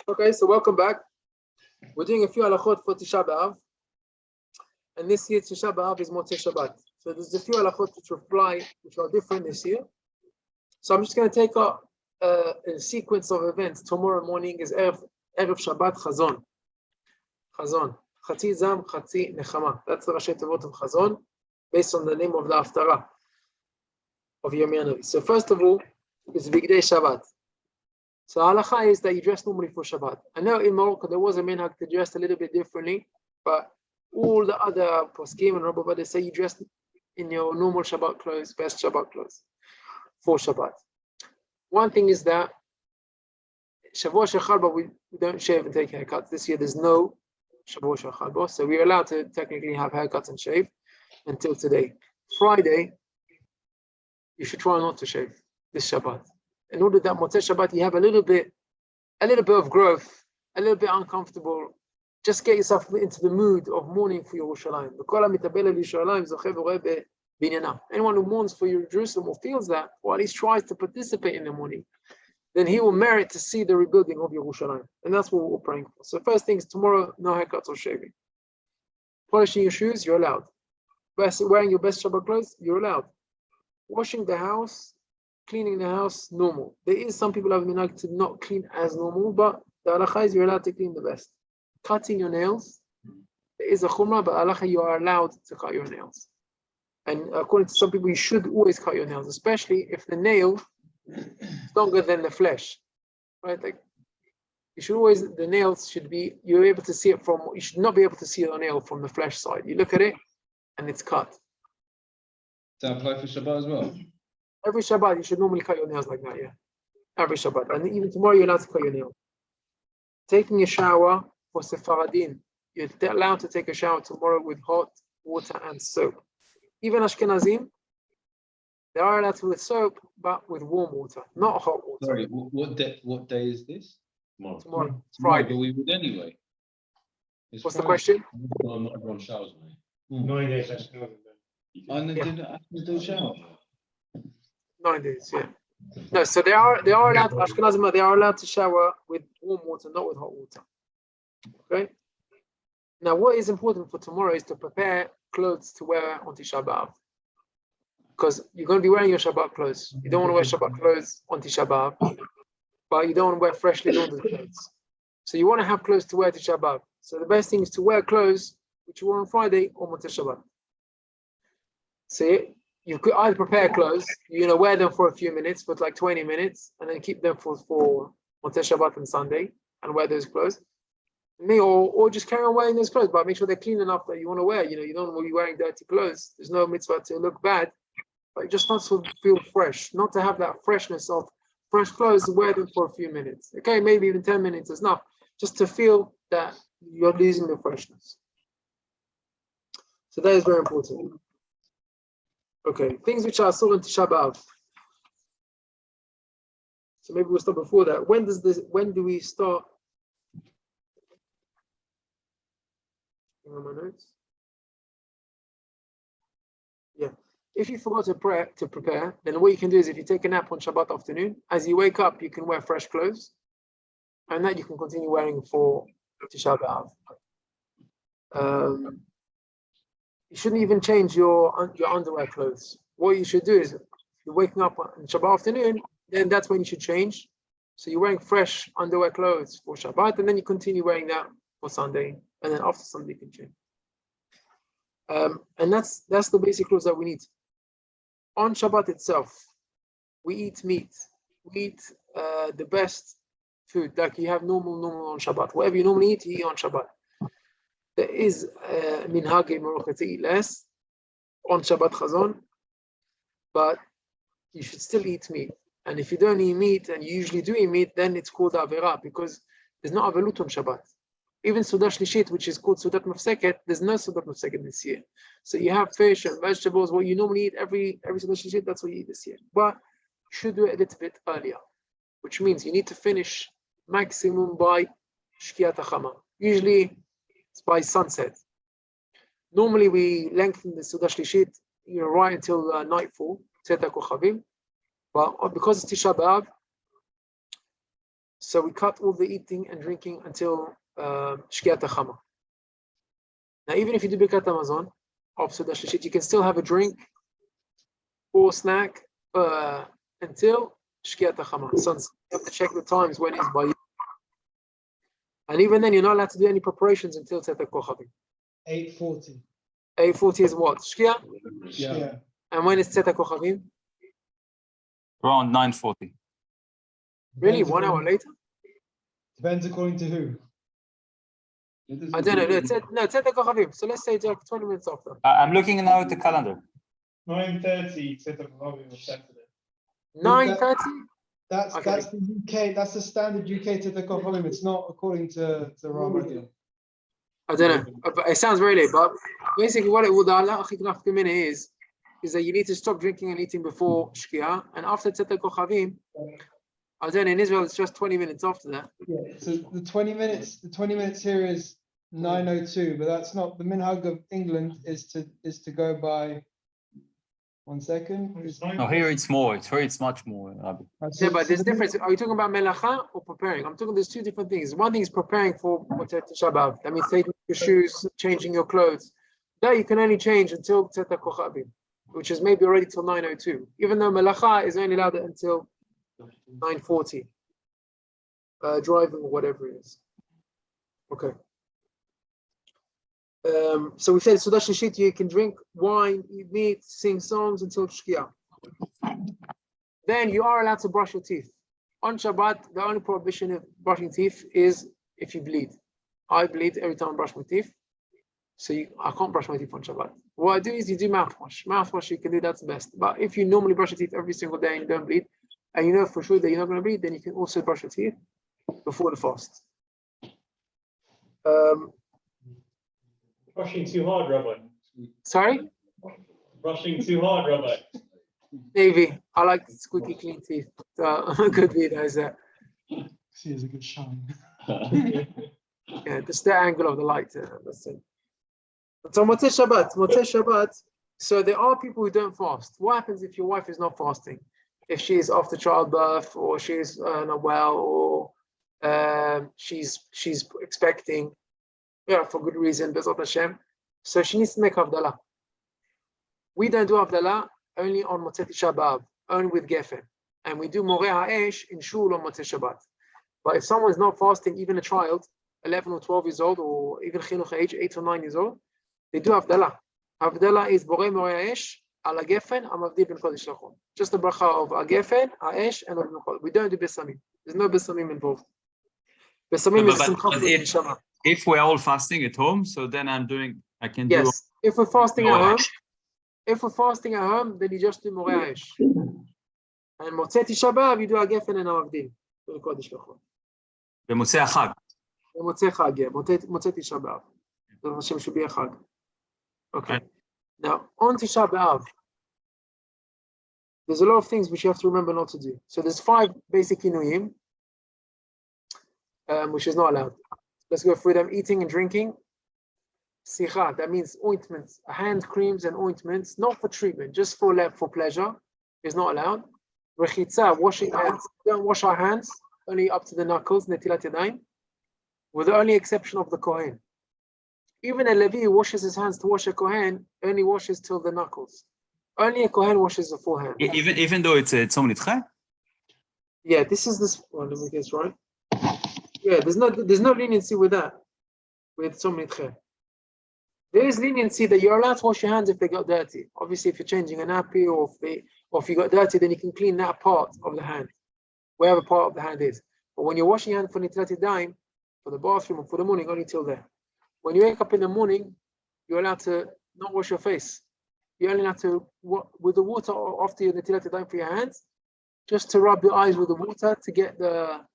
Okay, so welcome back. We're doing a few halachot for Tisha B'Av. And this year, Tisha B'Av is Motzei Shabbat. So there's a few halachot which are different this year. So I'm just going to take a sequence of events. Tomorrow morning is Erev Shabbat Chazon. Chazon. Chatzi Zam, Chatzi Nechama. That's the Rashi Tevot of Chazon, based on the name of the Haftarah of Yirmiyah Navi. So first of all, is Bigdei Shabbat. So halacha is that you dress normally for Shabbat. I know in Morocco there was a minhag to dress a little bit differently, but all the other poskim and Rabbi they say you dress in your normal Shabbat clothes, best Shabbat clothes for Shabbat. One thing is that Shavua Shechal, but we don't shave and take haircuts. This year there's no Shavua Shechal, so we're allowed to technically have haircuts and shave until today. Friday, you should try not to shave this Shabbat. In order that Motzei Shabbat you have a little bit of growth, a little bit uncomfortable. Just get yourself into the mood of mourning for Yerushalayim. Anyone who mourns for Jerusalem or feels that, or at least tries to participate in the mourning, then he will merit to see the rebuilding of Yerushalayim. And that's what we're praying for. So first things, tomorrow, no haircuts or shaving. Polishing your shoes, you're allowed. Wearing your best Shabbat clothes, you're allowed. Washing the house, cleaning the house, normal. There is some people have been like to not clean as normal, but the halakha is you're allowed to clean the best. Cutting your nails, there is a chumrah, but halakha you are allowed to cut your nails. And according to some people, you should always cut your nails, especially if the nail is longer than the flesh. Right? Like you should always, the nails should be, you're able to see it from, you should not be able to see the nail from the flesh side. You look at it and it's cut. Does that apply for Shabbat as well? Every Shabbat, you should normally cut your nails like that, yeah. Every Shabbat. And even tomorrow, you're allowed to cut your nails. Taking a shower for Sephardim. You're allowed to take a shower tomorrow with hot water and soap. Even Ashkenazim, they are allowed to with soap, but with warm water, not hot water. Sorry, what day is this? Tomorrow. Friday. But we would anyway. What's Friday. The question? Not everyone showers, mate. 9 days Ashkenazim. And they didn't actually do a shower. 9 days, yeah. No, so they are allowed, Ashkenazim, they are allowed to shower with warm water, not with hot water. Okay? Now, what is important for tomorrow is to prepare clothes to wear on Tisha B'Av. Because you're going to be wearing your Shabbat clothes. You don't want to wear Shabbat clothes on Tisha B'Av, but you don't want to wear freshly laundered clothes. So you want to have clothes to wear Tisha B'Av. So the best thing is to wear clothes which you wore on Friday or Motzei Shabbat. So you could either prepare clothes, wear them for a few minutes, for like 20 minutes, and then keep them for Motzei Shabbat and Sunday, and wear those clothes. Or just carry on wearing those clothes, but make sure they're clean enough that you want to wear. You don't want to be wearing dirty clothes. There's no mitzvah to look bad, but you just want to feel fresh, not to have that freshness of fresh clothes, wear them for a few minutes. Okay, maybe even 10 minutes is enough, just to feel that you're losing the freshness. So that is very important. Okay, things which are asur in Tisha B'Av. So maybe we'll start before that. When do we start? My notes. Yeah. If you forgot to prepare, then what you can do is if you take a nap on Shabbat afternoon, as you wake up, you can wear fresh clothes, and that you can continue wearing for Tisha B'Av. You shouldn't even change your underwear clothes. What you should do is, if you're waking up on Shabbat afternoon, then that's when you should change. So you're wearing fresh underwear clothes for Shabbat, and then you continue wearing that for Sunday, and then after Sunday you can change. And that's the basic clothes that we need. On Shabbat itself, we eat meat. We eat the best food, like you have normal on Shabbat. Whatever you normally eat, you eat on Shabbat. There is minhag in Morocco to eat less on Shabbat Chazon, but you should still eat meat. And if you don't eat meat, and you usually do eat meat, then it's called Avera, because there's no Avelut on Shabbat. Even Sudah Shlishit, which is called Sudat Mafseket, there's no Sudat Mafseket this year. So you have fish and vegetables, what you normally eat every Sudah Shlishit, that's what you eat this year. But you should do it a little bit earlier, which means you need to finish maximum by Shkiat HaChama. Usually, it's by sunset. Normally, we lengthen the Sudah Shlishit, right until nightfall, Tzeta Kochavim. But because it's Tisha B'Av, So we cut all the eating and drinking until Shkiat HaChama. Now, even if you do Birkat Hamazon, of Suda Shlishit, you can still have a drink or snack until Shkiat HaChama. So you have to check the times when it's by you. And even then, you're not allowed to do any preparations until Tzet HaKochavim. 8:40. 8:40 is what? Shkia? Yeah. And when is Tzet HaKochavim? Around 9:40. Really? Depends 1 hour according- later? Depends according to who. I don't know. No, Tzet HaKochavim. So let's say it's like 20 minutes after. I'm looking now at the calendar. 9:30 to the Kohavim of Saturday. 9:30? That's Okay. that's the UK. That's the standard UK to the Kohanim. It's not according to Ramadan. I don't know. But it sounds very late. But basically, what it would is that you need to stop drinking and eating before Shkia. And after Tzet HaKochavim, I don't know, in Israel, it's just 20 minutes after that. Yeah. So the 20 minutes here is 9:02, but that's not the minhag of England is to go by. 1 second. No, here it's more. It's much more. Rabbi. Yeah, but there's difference. Are you talking about melacha or preparing? I'm talking. There's two different things. One thing is preparing for Tisha B'av. That means taking your shoes, changing your clothes. That you can only change until Tzet HaKochavim, which is maybe already till 9:02. Even though melacha is only allowed until 9:40. Driving or whatever it is. Okay. So we said Suda Shlishit, you can drink wine, eat meat, sing songs until Shkia. Then you are allowed to brush your teeth. On Shabbat, the only prohibition of brushing teeth is if you bleed. I bleed every time I brush my teeth. So I can't brush my teeth on Shabbat. What I do is you do mouthwash. Mouthwash, you can do, that's the best. But if you normally brush your teeth every single day and you don't bleed, and you know for sure that you're not going to bleed, then you can also brush your teeth before the fast. Brushing too hard, Rabbi. Sorry? Brushing too hard, Rabbi. Maybe. I like squeaky clean teeth. Could be that. See, it's a good shine. Yeah, just the angle of the light. That's it. So Motzei Shabbat. So there are people who don't fast. What happens if your wife is not fasting? If she is after childbirth, or she's not well, or she's expecting, for good reason, B'ezrat Hashem. So she needs to make Havdalah. We don't do Havdalah only on Motzei Tisha B'av, only with Gefen. And we do Moreh Ha'esh in Shul on Motzei Shabbat. But if someone's not fasting, even a child, 11 or 12 years old, or even Chinuch age, 8 or 9 years old, they do Havdalah. Havdalah is Borei Moreh Ha'esh, Ala Gefen, Amavdi Ben Kodesh Lachon. Just the bracha of Gefen, Ha'esh, and Al Kodesh. We don't do Besamim. There's no Besamim involved. Besamim is Simcha B'Neshama. If we're all fasting at home, so then I can do. Yes, if we're fasting at home, then you just do Moreh Ha'esh. And Motzei Tisha B'av, you do Gefen and Amavdi Ben Kodesh Lachon. במוצאי החג. Motzei Chag, yeah. Motzei Tisha B'av. The Hashem should be a Chag. Okay. Right. Now, on Tisha B'av, there's a lot of things which you have to remember not to do. So there's 5 basic inuyim, which is not allowed. Let's go through them. Eating and drinking. Sicha, that means ointments, hand creams and ointments, not for treatment, just for pleasure, is not allowed. Rechitza, washing hands. Don't wash our hands, only up to the knuckles, netilat yadayim, with the only exception of the Kohen. Even a Levi who washes his hands to wash a Kohen only washes till the knuckles. Only a Kohen washes the full hand. Even though it's tzom nidche? Yeah, this is this one. Let me guess right. Yeah, there's no leniency with that. With tzom nidche. There is leniency that you're allowed to wash your hands if they got dirty. Obviously, if you're changing a nappy or if you got dirty, then you can clean that part of the hand, wherever part of the hand is. But when you're washing your hand for netilat yadayim, for the bathroom or for the morning, only till there. When you wake up in the morning, you're allowed to not wash your face. You're only allowed to, with the water after your netilat yadayim for your hands, just to rub your eyes with the water to get the,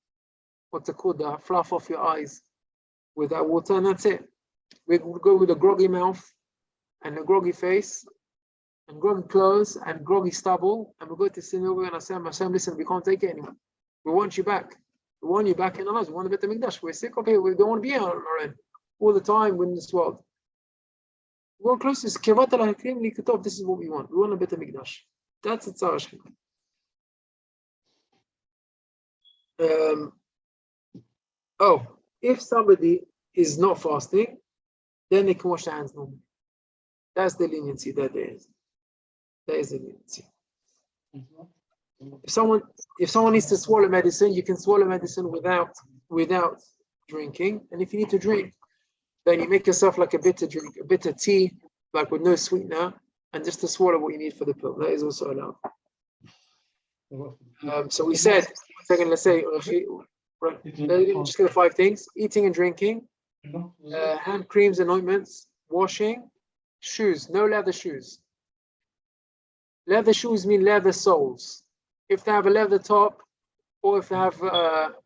the fluff off your eyes with that water, and that's it. We go with a groggy mouth and a groggy face and groggy clothes and groggy stubble, and we go to synagogue and Hashem, listen, we can't take it anymore. We want you back. We want you back in our lives. We want the Beit HaMikdash. We're sick of it. We don't want to be here on our own all the time in this world. We want closest. This is what we want. We want a Beit HaMikdash. That's the Tzara Shechina. Oh, if somebody is not fasting, then they can wash their hands normally. That's the leniency that there is. There is a leniency. If someone needs to swallow medicine, you can swallow medicine without drinking. And if you need to drink, then you make yourself like a bitter drink, a bitter tea, like with no sweetener, and just to swallow what you need for the pill. That is also allowed. So we said, second, let's say, right, just get the 5 things: eating and drinking, hand creams and ointments, washing, shoes, no leather shoes. Leather shoes mean leather soles. If they have a leather top, or if they have,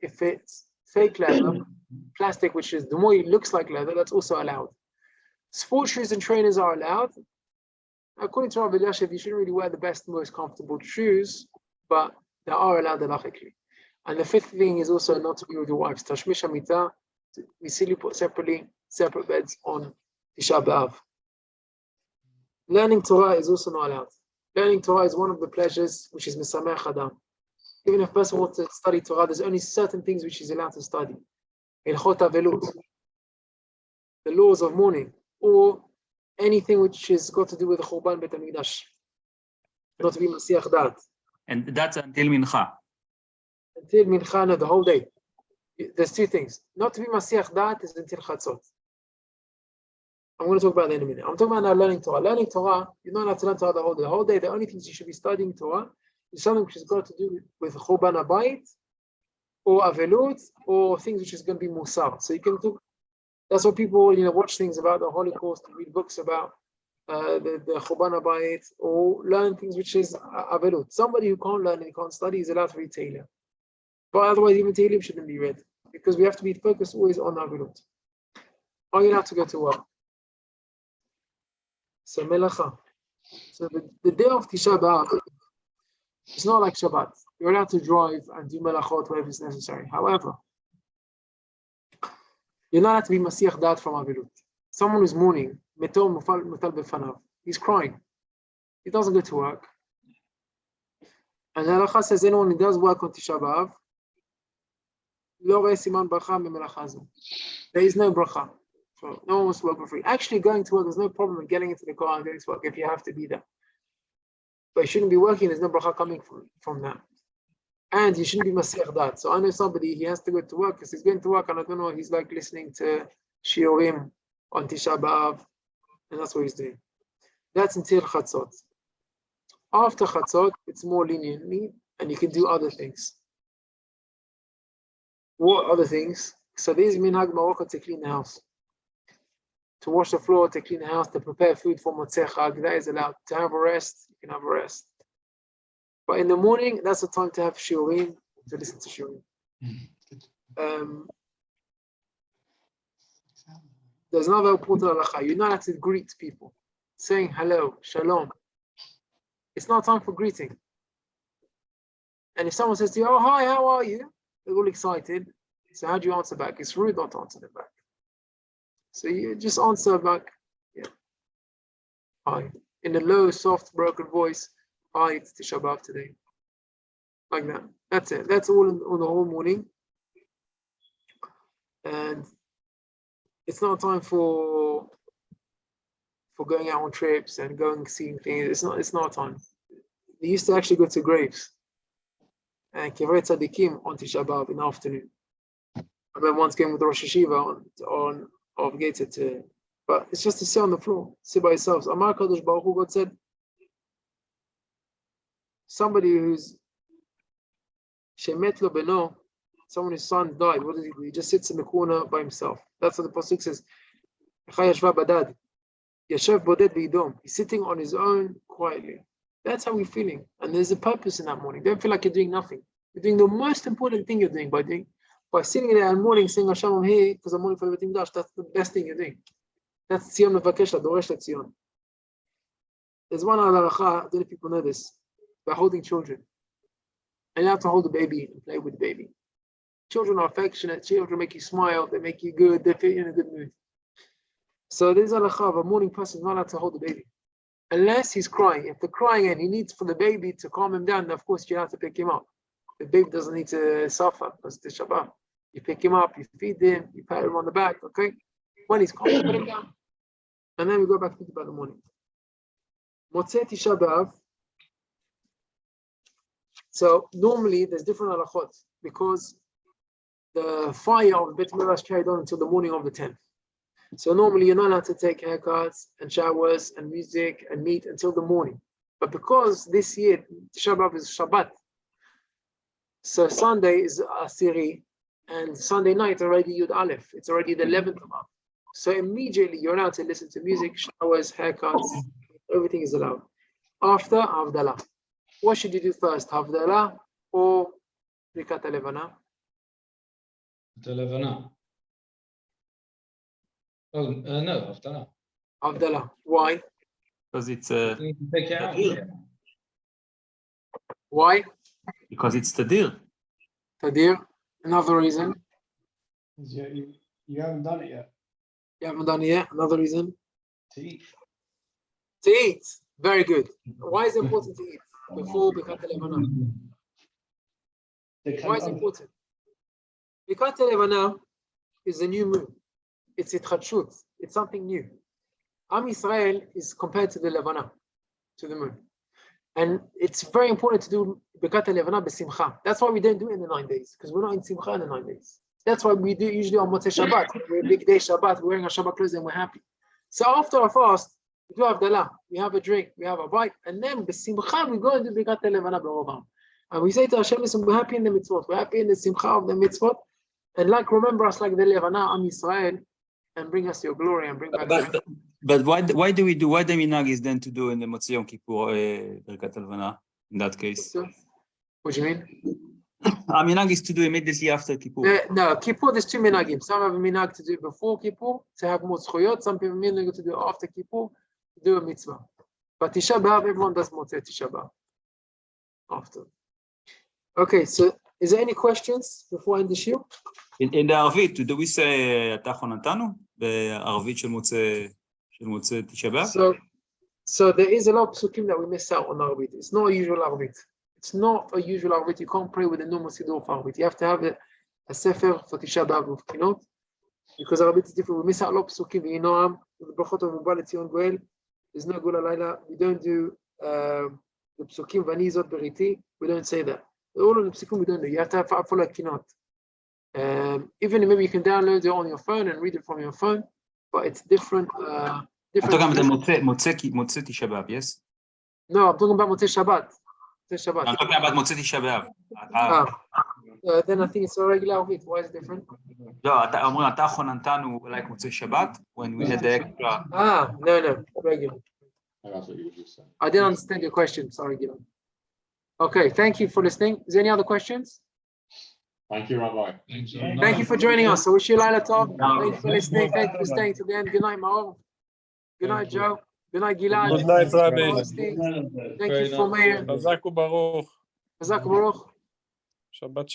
if it's fake leather, plastic, which is the more it looks like leather, that's also allowed. Sports shoes and trainers are allowed. According to Rabbi Yashiv, you shouldn't really wear the best, most comfortable shoes, but they are allowed halachically. And the 5th thing is also not to be with your wives. Tashmish Hamita, we still put separate beds on Tisha B'Av. Learning Torah is also not allowed. Learning Torah is one of the pleasures which is Mesamech Adam. Even if a person wants to study Torah, there's only certain things which he's allowed to study. Halachot Avelut, the laws of mourning, or anything which has got to do with the Churban Beit HaMikdash. Not to be Masiach Dat. And that's until Mincha. Until Mincha, no, the whole day. There's 2 things. Not to be Masiach Dat is until Chatzot. I'm going to talk about that in a minute. I'm talking about now learning Torah. Learning Torah, you're not allowed to learn Torah the whole day. The whole day, the only things you should be studying Torah is something which has got to do with Churban Abayit, or Avelut, or things which is going to be Musar. So you can do, that's what people, watch things about the Holocaust, read books about the Churban Abayit, or learn things which is Avelut. Somebody who can't learn and can't study is allowed to read Tehillim. But otherwise, even Tehillim shouldn't be read, because we have to be focused always on Avelut. Are you allowed to go to work? So Melacha. So the day of Tisha B'Av, it's not like Shabbat. You're allowed to drive and do Melachot wherever is necessary. However, you're not allowed to be Masiach Dat from Avelut. Someone who's mourning, Metom Mutal Befanav, he's crying. He doesn't go to work. And Halacha says anyone who does work on Tisha B'Av, Lo Re Siman Bracha Memelacha Zo. There is no bracha. So no one wants to work for free. Actually, going to work, there's no problem with getting into the car and going to work if you have to be there. But you shouldn't be working, there's no bracha coming from that. And you shouldn't be Masiach Dat. So I know somebody, he has to go to work because he's going to work, and I don't know, he's like listening to Shiurim on Tisha B'Av, and that's what he's doing. That's until Chatzot. After Chatzot, it's more leniently, and you can do other things. What other things? So there's minhag marokah to clean the house. To wash the floor, to clean the house, to prepare food for Motzei Chag, that is allowed. To have a rest, you can have a rest. But in the morning, that's the time to have shiurim, to listen to shiurim. There's another important halacha. You're not allowed to greet people, saying hello, shalom. It's not time for greeting. And if someone says to you, oh, hi, how are you? They're all excited. So how do you answer back? It's rude not to answer them back. So you just answer back, yeah, hi, in a low, soft, broken voice. Hi, it's Tisha B'Av today. Like that. That's it. That's all on the whole morning. And it's not time for going out on trips and going seeing things. It's not time. They used to actually go to graves and Kivrei Tzadikim on Tisha B'Av in the afternoon. I remember once going with the Rosh Hashiva on obligated to, but it's just to sit on the floor, sit by yourselves. Amar Kadosh Baruch Hu, God said, somebody who's Shemet Lo Beno, someone whose son died, what does he do? He just sits in the corner by himself. That's what the pasuk says. Badad. Yashav Boded V'idom. He's sitting on his own quietly. That's how we're feeling. And there's a purpose in that morning. Don't feel like you're doing nothing. You're doing the most important thing you're doing by sitting there and morning saying Hashem, I'm here because I'm mourning for the Beit HaMikdash. That's the best thing you're doing. That's Tzion Mevakesha, Doresh Tzion. There's one halacha, I don't know if people know this, about holding children. And you have to hold the baby and play with the baby. Children are affectionate, children make you smile, they make you good, they feel you in a good mood. So there's a halacha of a morning person is not allowed to hold the baby. Unless he's crying. If they're crying and he needs for the baby to calm him down, then of course you have to pick him up. The baby doesn't need to suffer because it's Shabbat. You pick him up, you feed him, you pat him on the back, okay? When he's calm, you put him down. And then we go back to think about the morning. Motzei Tisha B'Av. So normally there's different halachot because the fire of Beit Midrash carried on until the morning of the 10th. So normally you're not allowed to take haircuts and showers and music and meat until the morning. But because this year Tisha B'Av is Shabbat, so Sunday is Asiri and Sunday night already Yud Aleph. It's already the 11th of Av. So immediately you're allowed to listen to music, showers, haircuts, everything is allowed. After Havdalah. What should you do first, Havdalah or Birkat HaLevana? The Levana. Oh, no, after Havdalah. Why? Because it's that. You need to take it out. Yeah. Why? because it's Tadir. Tadir. Another reason. You haven't done it yet. You haven't done it yet. Another reason. To eat. To eat. Very good. Why is it important to eat before Birkat HaLevana? Why is it important? Birkat HaLevana is a new moon. It's Itchadshut. It's something new. Am Yisrael is compared to the Levana, to the moon. And it's very important to do Birkat HaLevana b'simcha. That's why we don't do it in the 9 days, because we're not in simcha in the 9 days. That's why we do usually on Motzei Shabbat. We're a big day Shabbat, we're wearing our Shabbat clothes and we're happy. So after our fast, we do Havdalah, we have a drink, we have a bite, and then b'simcha we go and do Birkat HaLevana b'rovam. And we say to Hashem, listen, we're happy in the mitzvot, we're happy in the simcha of the mitzvot, and like remember us like the Levana, Am Yisrael, and bring us your glory and bring back. But why do we do? Why the minhag is then to do in the Motzei Yom Kippur Birkat HaLevana in that case? What do you mean? Minhag is to do immediately after Kippur. No, Kippur, there's two minhagim. Some have a minhag to do it before Kippur, to have more zchuyot. Some people minhag to do it after Kippur, to do a mitzvah. But Tisha B'Av, everyone does Motzei Tisha B'Av after. Okay, so is there any questions before I end the shiur? In the Arvit, do we say Atachon Antanu? The Arvit של מוצאי Tisha B'Av? So there is a lot of psukim that we miss out on Arvit. It's not a usual Arvit. It's not a usual Arvit. You can't pray with a normal Siddur of Arvit. You have to have a Sefer for Tisha B'Av with Kinot, because Arvit is different. We miss out a lot of psukim. You know, the brachot of Ubal Etzion Goel, there's no Gula Laila. We don't do the psukim Vanizot Beriti. We don't say that. All of the psukim we don't do. You have to have follow Kinot. Even maybe you can download it on your phone and read it from your phone, but it's different. I'm talking about the Motzei Tisha B'Av, yes? No, I'm talking about Motzei Shabbat. I'm talking about Motzei Tisha B'Av. Then I think it's a regular Arvit. Why is it different? לא, אומרים, Atachon Antanu like Motzei Shabbat, when we had the extra. No, regular. That's what you usually say. I didn't understand your question. Sorry, Gilad. Okay, thank you for listening. Is there any other questions? Thank you, Rabbi. Thank you for joining us. I wish you Laila Tov. Thank you for listening. Thank you for staying to the end. Good night, Maor. Good night, Joe. Good night, Gilad. Good night, Rabbi. Thank you for Meir. Chazak u'baruch. Chazak u'baruch. Shabbat